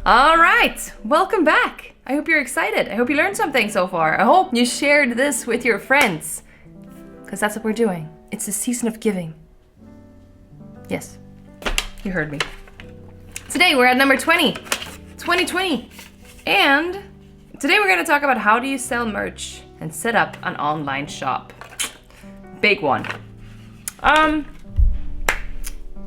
All right, welcome back. I hope you're excited. I hope you learned something so far. I hope you shared this with your friends, because that's what we're doing. It's a season of giving. Yes, you heard me. Today we're at number 20, 2020. And today we're going to talk about how do you sell merch and set up an online shop. Big one.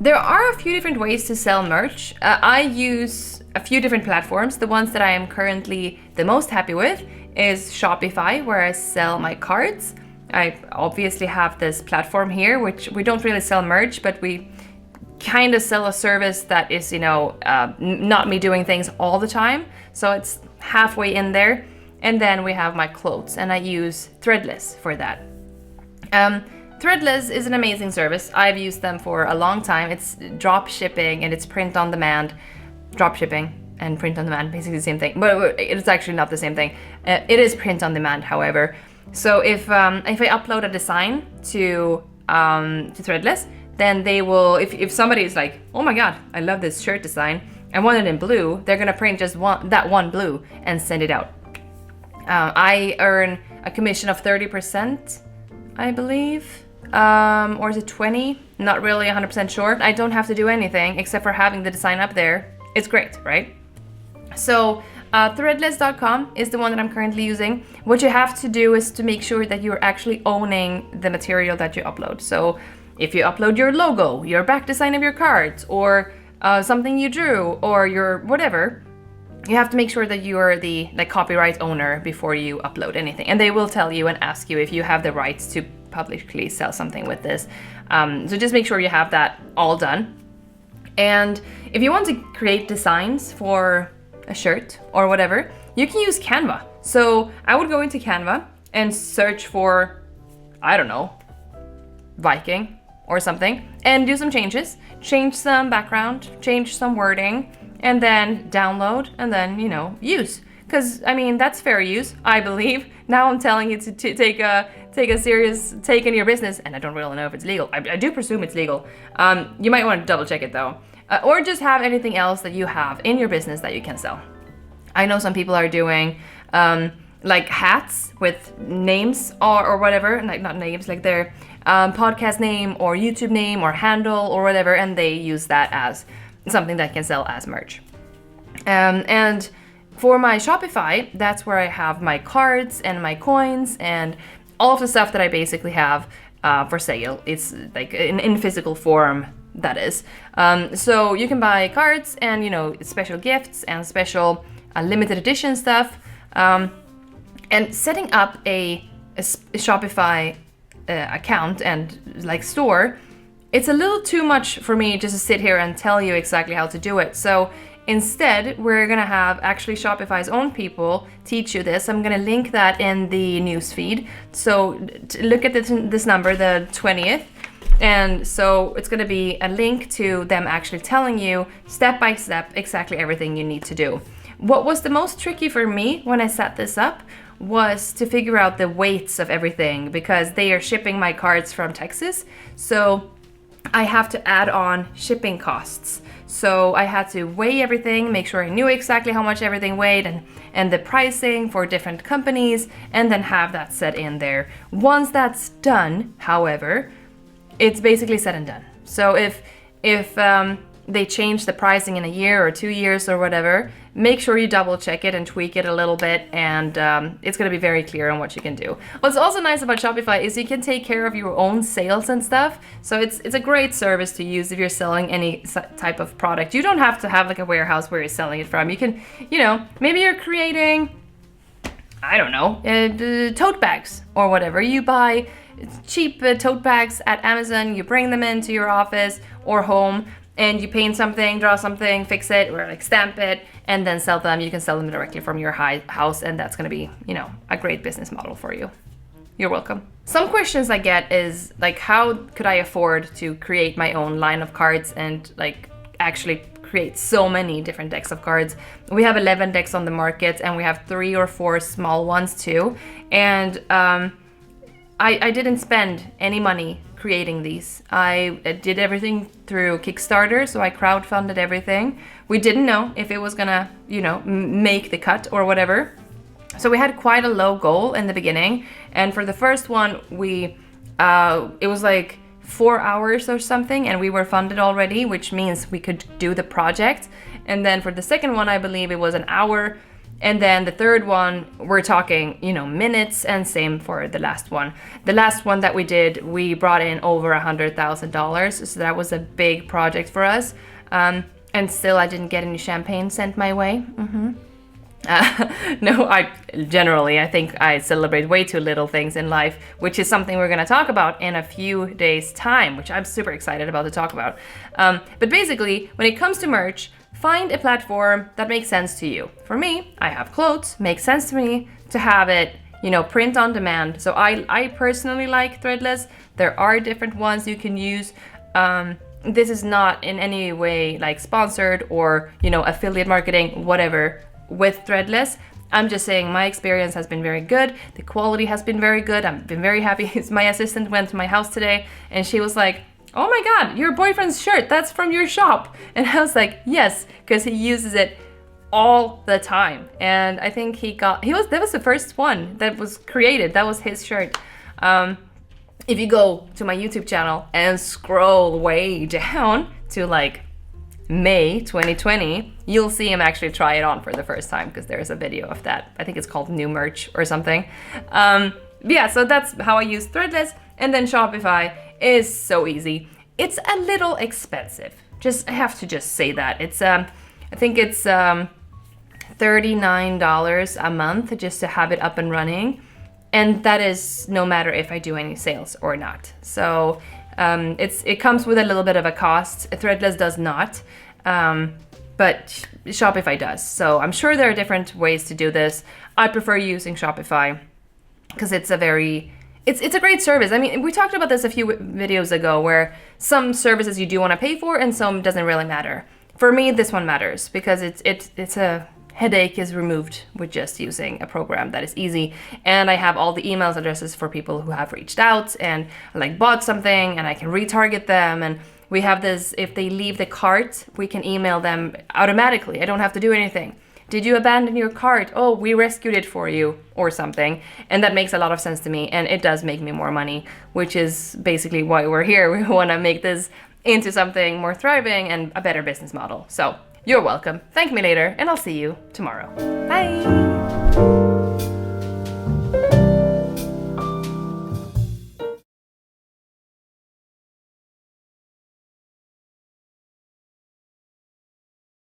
There are a few different ways to sell merch. I use a few different platforms. The ones that I am currently the most happy with is Shopify, where I sell my cards. I obviously have this platform here, which we don't really sell merch, but we kind of sell a service that is, not me doing things all the time. So it's halfway in there. And then we have my clothes, and I use Threadless for that. Threadless is an amazing service. I've used them for a long time. It's drop shipping and it's print on demand. Drop shipping and print on demand, basically the same thing, but it's actually not the same thing. It is print on demand, however. So if I upload a design to Threadless, then they will, if somebody is like, oh my god, I love this shirt design, I want it in blue, they're gonna print just that one blue and send it out. I earn a commission of 30%, I believe. Or is it 20? Not really 100% sure. I don't have to do anything except for having the design up there. It's great, right? So threadless.com is the one that I'm currently using. What you have to do is to make sure that you're actually owning the material that you upload. So if you upload your logo, your back design of your cards, or something you drew, or your whatever, you have to make sure that you are the copyright owner before you upload anything. And they will tell you and ask you if you have the rights to publicly sell something with this. So just make sure you have that all done. And if you want to create designs for a shirt or whatever, you can use Canva. So I would go into Canva and search for, I don't know, Viking or something, and do some changes, change some background, change some wording, and then download, and then, use. Because, that's fair use, I believe. Now I'm telling you to take a serious take in your business, and I don't really know if it's legal. I do presume it's legal. You might want to double check it though. Or just have anything else that you have in your business that you can sell. I know some people are doing like hats with names or whatever, like not names, like their podcast name or YouTube name or handle or whatever, and they use that as something that can sell as merch. And for my Shopify, that's where I have my cards and my coins and all of the stuff that I basically have for sale. It's like in physical form, that is. So you can buy cards and, special gifts and special limited edition stuff. And setting up a Shopify account and store, it's a little too much for me just to sit here and tell you exactly how to do it. So instead, we're gonna have actually Shopify's own people teach you this. I'm gonna link that in the newsfeed. So look at this number, the 20th. And so it's gonna be a link to them actually telling you step by step exactly everything you need to do. What was the most tricky for me when I set this up was to figure out the weights of everything, because they are shipping my cards from Texas. So I have to add on shipping costs. So I had to weigh everything, make sure I knew exactly how much everything weighed and the pricing for different companies, and then have that set in there. Once that's done, however, it's basically said and done. So if they change the pricing in a year or 2 years or whatever, make sure you double check it and tweak it a little bit, and it's going to be very clear on what you can do. What's also nice about Shopify is you can take care of your own sales and stuff. So it's a great service to use if you're selling any type of product. You don't have to have a warehouse where you're selling it from. You can, maybe you're creating, I don't know, tote bags or whatever. You buy cheap tote bags at Amazon, you bring them into your office or home, and you paint something, draw something, fix it, or stamp it, and then sell them. You can sell them directly from your house, and that's gonna be, a great business model for you. You're welcome. Some questions I get is how could I afford to create my own line of cards and actually create so many different decks of cards? We have 11 decks on the market, and we have 3 or 4 small ones too. And I didn't spend any money creating these. I did everything through Kickstarter, so I crowdfunded everything. We didn't know if it was gonna, you know, make the cut or whatever. So we had quite a low goal in the beginning. And for the first one, it was like 4 hours or something, and we were funded already, which means we could do the project. And then for the second one, I believe it was an hour. And then the third one, we're talking, you know, minutes, and same for the last one. The last one that we did, we brought in over $100,000. So that was a big project for us. And still I didn't get any champagne sent my way. No, I think I celebrate way too little things in life, which is something we're going to talk about in a few days' time, which I'm super excited about to talk about. But basically, when it comes to merch, find a platform that makes sense to you. For me, I have clothes, makes sense to me to have it, you know, print on demand. So I personally like Threadless. There are different ones you can use. This is not in any way like sponsored or, you know, affiliate marketing, whatever, with Threadless. I'm just saying my experience has been very good. The quality has been very good. I've been very happy. My assistant went to my house today and she was like, "Oh my God, your boyfriend's shirt, that's from your shop." And I was like, yes, because he uses it all the time. And I think that was the first one that was created. That was his shirt. If you go to my YouTube channel and scroll way down to like May 2020, you'll see him actually try it on for the first time, because there's a video of that. I think it's called New Merch or something. Yeah, so that's how I use Threadless. And then Shopify is so easy. It's a little expensive. I have to just say that. It's I think it's $39 a month just to have it up and running. And that is no matter if I do any sales or not. So it comes with a little bit of a cost. Threadless does not, but Shopify does. So I'm sure there are different ways to do this. I prefer using Shopify because it's a great service. I mean, we talked about this a few videos ago, where some services you do want to pay for and some doesn't really matter. For me, this one matters because it's a headache is removed with just using a program that is easy. And I have all the email addresses for people who have reached out and like bought something, and I can retarget them. And we have this, if they leave the cart, we can email them automatically. I don't have to do anything. Did you abandon your cart? Oh, we rescued it for you, or something. And that makes a lot of sense to me, and it does make me more money, which is basically why we're here. We want to make this into something more thriving and a better business model. So you're welcome. Thank me later, and I'll see you tomorrow. Bye.